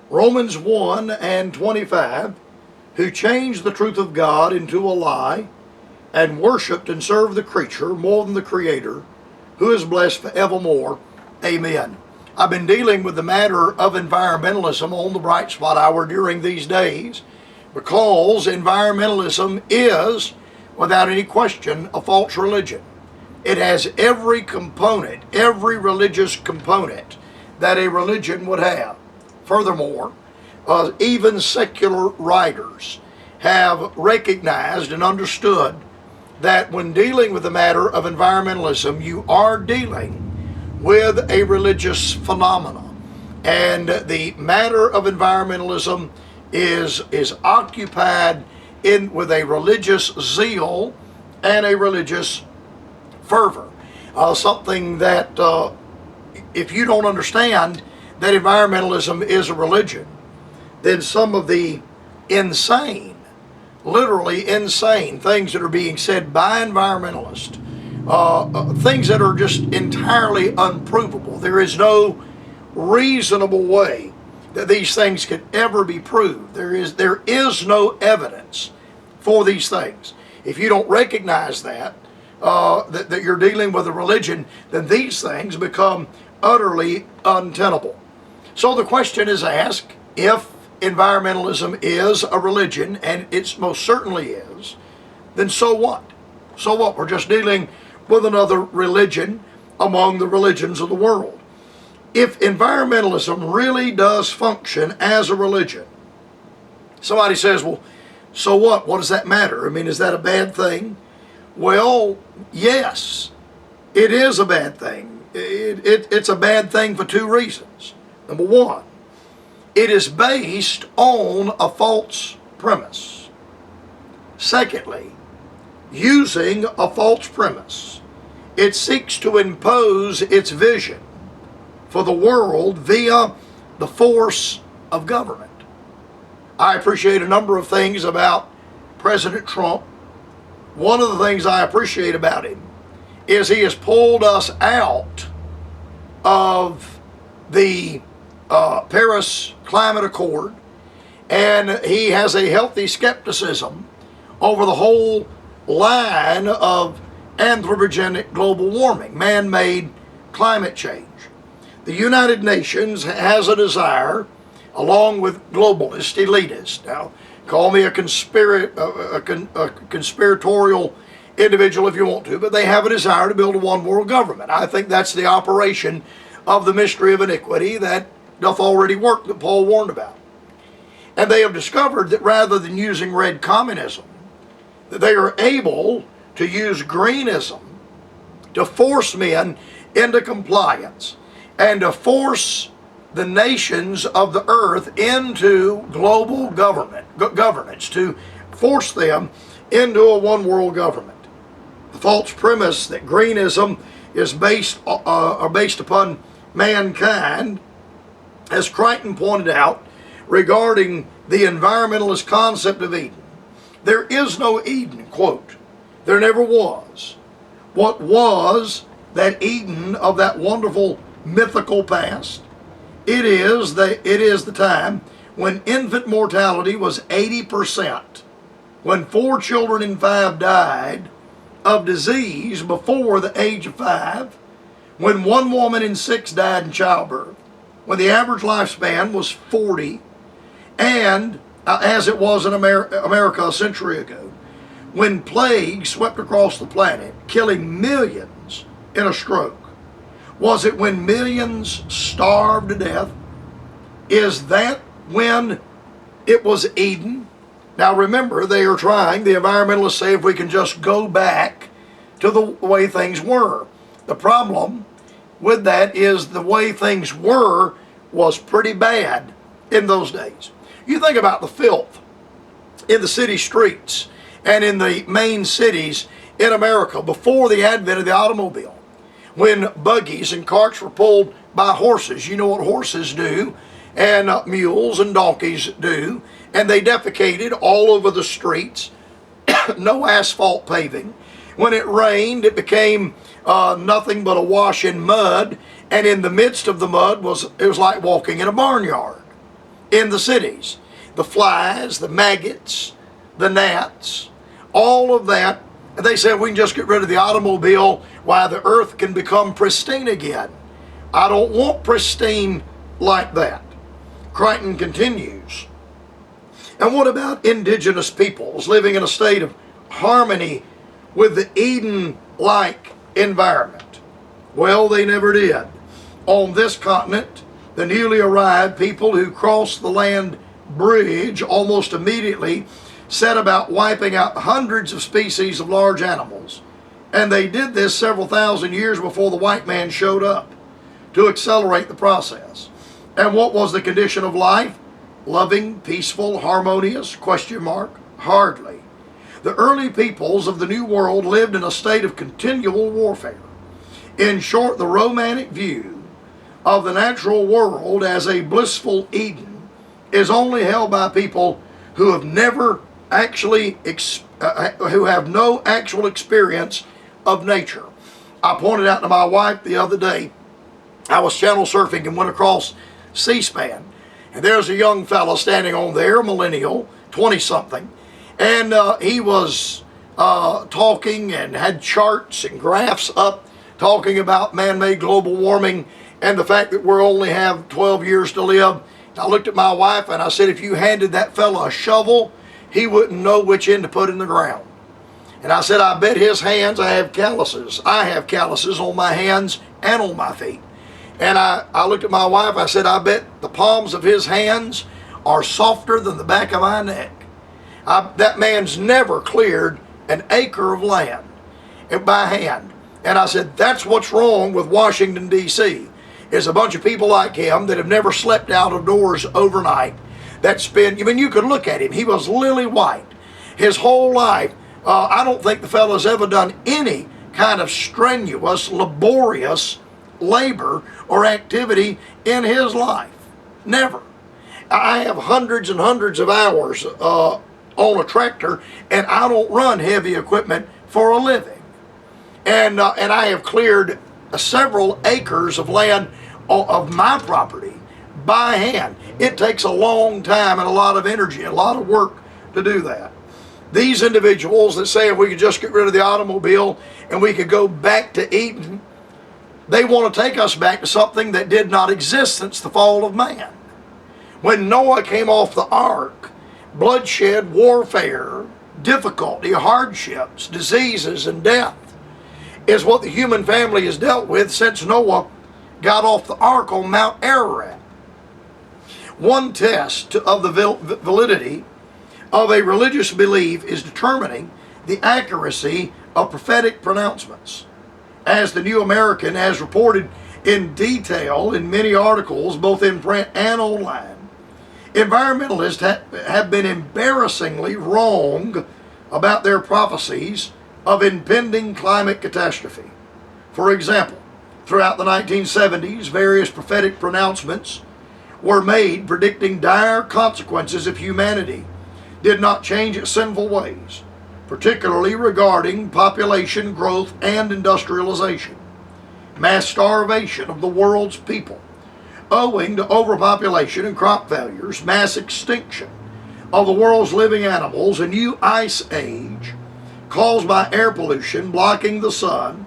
Romans 1 and 25, who changed the truth of God into a lie, and worshiped and served the creature more than the Creator, who is blessed forevermore. Amen. I've been dealing with the matter of environmentalism on the Bright Spot Hour during these days, because environmentalism is, without any question, a false religion. It has every component, every religious component that a religion would have. Furthermore, even secular writers have recognized and understood that when dealing with the matter of environmentalism, you are dealing with a religious phenomenon. And the matter of environmentalism is occupied with a religious zeal and a religious fervor. Something that if you don't understand that environmentalism is a religion, then some of the insane, literally insane things that are being said by environmentalists, things that are just entirely unprovable. There is no reasonable way that these things could ever be proved. There is no evidence for these things. If you don't recognize that you're dealing with a religion, then these things become utterly untenable. So the question is asked, if environmentalism is a religion, and it most certainly is, then so what? So what? We're just dealing with another religion among the religions of the world. If environmentalism really does function as a religion, somebody says, well, so what? What does that matter? I mean, is that a bad thing? Well, yes, it is a bad thing. It's a bad thing for two reasons. Number one, it is based on a false premise. Secondly, using a false premise, it seeks to impose its vision for the world via the force of government. I appreciate a number of things about President Trump. One of the things I appreciate about him is he has pulled us out of the Paris Climate Accord, and he has a healthy skepticism over the whole line of anthropogenic global warming, man-made climate change. The United Nations has a desire, along with globalist elitists. Now, call me a conspiratorial individual if you want to, but they have a desire to build a one-world government. I think that's the operation of the mystery of iniquity that doth already work, that Paul warned about. And they have discovered that rather than using red communism, that they are able to use greenism to force men into compliance and to force the nations of the earth into global governance, to force them into a one-world government. The false premise that greenism is based upon mankind, as Crichton pointed out regarding the environmentalist concept of Eden. There is no Eden, quote. There never was. What was that Eden of that wonderful mythical past? It is the time when infant mortality was 80%, when 4 children in 5 died of disease before the age of 5, when 1 woman in 6 died in childbirth, when the average lifespan was 40, and as it was in America a century ago, when plague swept across the planet, killing millions in a stroke. Was it when millions starved to death? Is that when it was Eden? Now remember, the environmentalists say if we can just go back to the way things were. The problem with that is the way things were was pretty bad in those days. You think about the filth in the city streets and in the main cities in America before the advent of the automobile, when buggies and carts were pulled by horses. You know what horses do, and mules and donkeys do, and they defecated all over the streets. No asphalt paving. When it rained, it became nothing but a wash in mud, and in the midst of the mud it was like walking in a barnyard. in the cities. The flies, the maggots, the gnats, all of that. And they said we can just get rid of the automobile while the earth can become pristine again. I don't want pristine like that. Crichton continues. And what about indigenous peoples living in a state of harmony with the Eden-like environment? Well, they never did. On this continent, the newly arrived people who crossed the land bridge almost immediately set about wiping out hundreds of species of large animals. And they did this several thousand years before the white man showed up to accelerate the process. And what was the condition of life? Loving, peaceful, harmonious? Question mark. Hardly. The early peoples of the New World lived in a state of continual warfare. In short, the romantic view of the natural world as a blissful Eden is only held by people who have never actually, who have no actual experience of nature. I pointed out to my wife the other day, I was channel surfing and went across C-SPAN, and there's a young fella standing on there, millennial, 20-something, and he was talking and had charts and graphs up talking about man-made global warming and the fact that we only have 12 years to live. I looked at my wife and I said, if you handed that fella a shovel, he wouldn't know which end to put in the ground. And I said, I bet his hands, I have calluses. I have calluses on my hands and on my feet. And I looked at my wife, I said, I bet the palms of his hands are softer than the back of my neck. That man's never cleared an acre of land by hand. And I said, that's what's wrong with Washington, D.C., is a bunch of people like him that have never slept out of doors overnight. You could look at him. He was lily white. His whole life, I don't think the fellow's ever done any kind of strenuous, laborious labor or activity in his life. Never. I have hundreds and hundreds of hours on a tractor, and I don't run heavy equipment for a living. And I have cleared several acres of land of my property by hand. It takes a long time and a lot of energy, a lot of work to do that. These individuals that say if we could just get rid of the automobile and we could go back to Eden, they want to take us back to something that did not exist since the fall of man. When Noah came off the ark, bloodshed, warfare, difficulty, hardships, diseases, and death is what the human family has dealt with since Noah got off the ark on Mount Ararat. One test of the validity of a religious belief is determining the accuracy of prophetic pronouncements. As the New American has reported in detail in many articles, both in print and online, environmentalists have been embarrassingly wrong about their prophecies of impending climate catastrophe. For example, throughout the 1970s, various prophetic pronouncements were made predicting dire consequences if humanity did not change its sinful ways, particularly regarding population growth and industrialization, mass starvation of the world's people, owing to overpopulation and crop failures, mass extinction of the world's living animals, a new ice age caused by air pollution blocking the sun,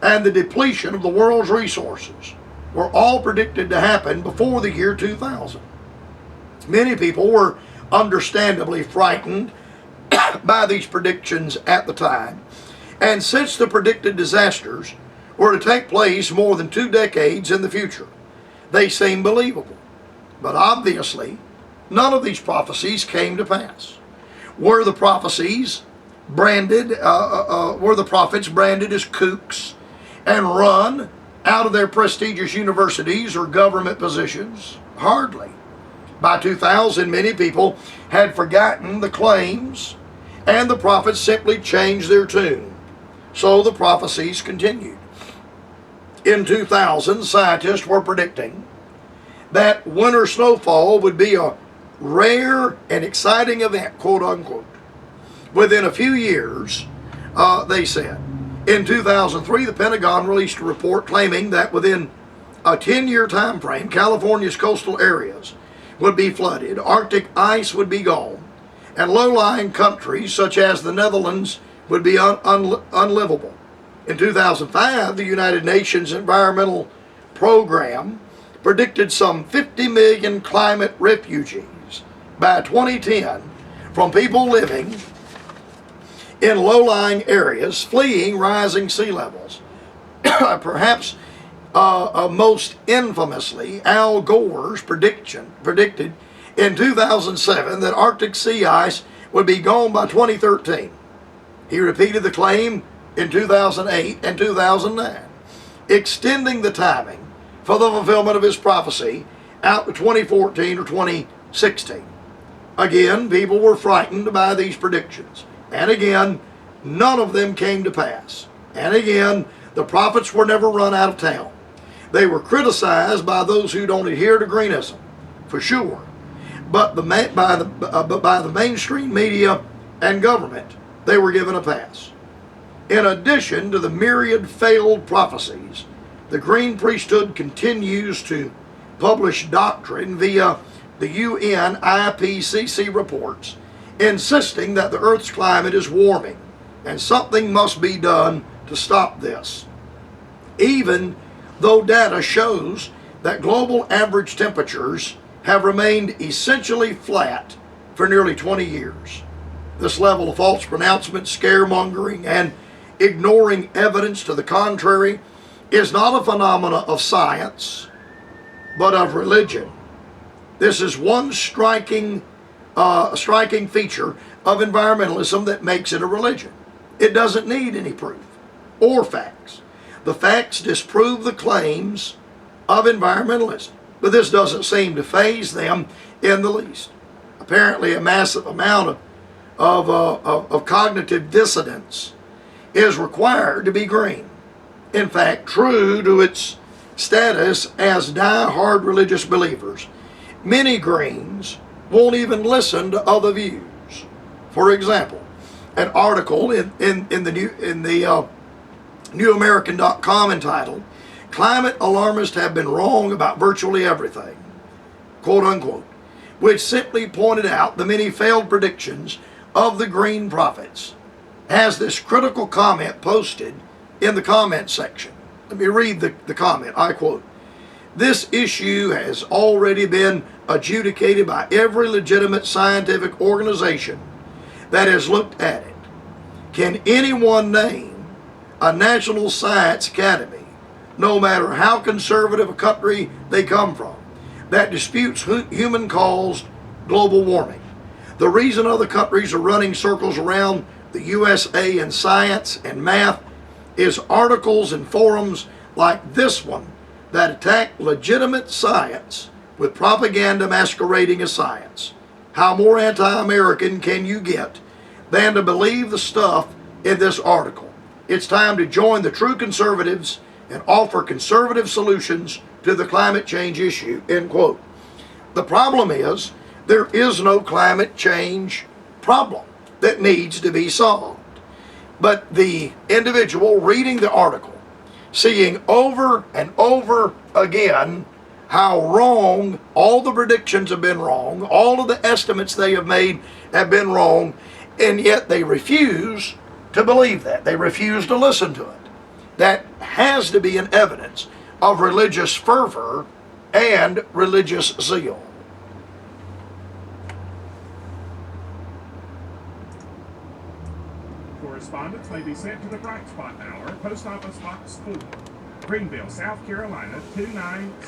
and the depletion of the world's resources were all predicted to happen before the year 2000. Many people were understandably frightened by these predictions at the time, and since the predicted disasters were to take place more than 2 decades in the future, they seem believable. But obviously, none of these prophecies came to pass. Were the prophets branded as kooks and run out of their prestigious universities or government positions? Hardly. By 2000, many people had forgotten the claims, and the prophets simply changed their tune. So the prophecies continued. In 2000, scientists were predicting that winter snowfall would be a rare and exciting event, quote unquote. Within a few years, they said. In 2003, the Pentagon released a report claiming that within a 10-year time frame, California's coastal areas would be flooded, Arctic ice would be gone, and low-lying countries such as the Netherlands would be unlivable. In 2005, the United Nations Environmental Program predicted some 50 million climate refugees by 2010 from people living in low-lying areas fleeing rising sea levels. Perhaps most infamously, Al Gore's predicted in 2007 that Arctic sea ice would be gone by 2013. He repeated the claim in 2008 and 2009, extending the timing for the fulfillment of his prophecy out to 2014 or 2016. Again, people were frightened by these predictions. And again, none of them came to pass. And again, the prophets were never run out of town. They were criticized by those who don't adhere to greenism, for sure. But by the mainstream media and government, they were given a pass. In addition to the myriad failed prophecies, the green priesthood continues to publish doctrine via the UN IPCC reports, insisting that the Earth's climate is warming and something must be done to stop this. Even though data shows that global average temperatures have remained essentially flat for nearly 20 years. This level of false pronouncements, scaremongering, and ignoring evidence to the contrary is not a phenomenon of science, but of religion. This is one striking feature of environmentalism that makes it a religion. It doesn't need any proof or facts. The facts disprove the claims of environmentalism, but this doesn't seem to faze them in the least. Apparently, a massive amount of cognitive dissonance is required to be green. In fact, true to its status as die-hard religious believers, many Greens won't even listen to other views. For example, an article in the NewAmerican.com entitled, "Climate Alarmists Have Been Wrong About Virtually Everything," quote unquote, which simply pointed out the many failed predictions of the green prophets, has this critical comment posted in the comment section. Let me read the comment. I quote, "This issue has already been adjudicated by every legitimate scientific organization that has looked at it. Can anyone name a National Science Academy, no matter how conservative a country they come from, that disputes human-caused global warming? The reason other countries are running circles around the USA in science and math is articles and forums like this one that attack legitimate science with propaganda masquerading as science. How more anti-American can you get than to believe the stuff in this article? It's time to join the true conservatives and offer conservative solutions to the climate change issue," end quote. The problem is, there is no climate change problem that needs to be solved. But the individual reading the article, seeing over and over again how wrong all the predictions have been wrong, all of the estimates they have made have been wrong, and yet they refuse to believe that. They refuse to listen to it. That has to be an evidence of religious fervor and religious zeal. Correspondence may be sent to the Bright Spot Hour, Post Office Box 4, Greenville, South Carolina 296.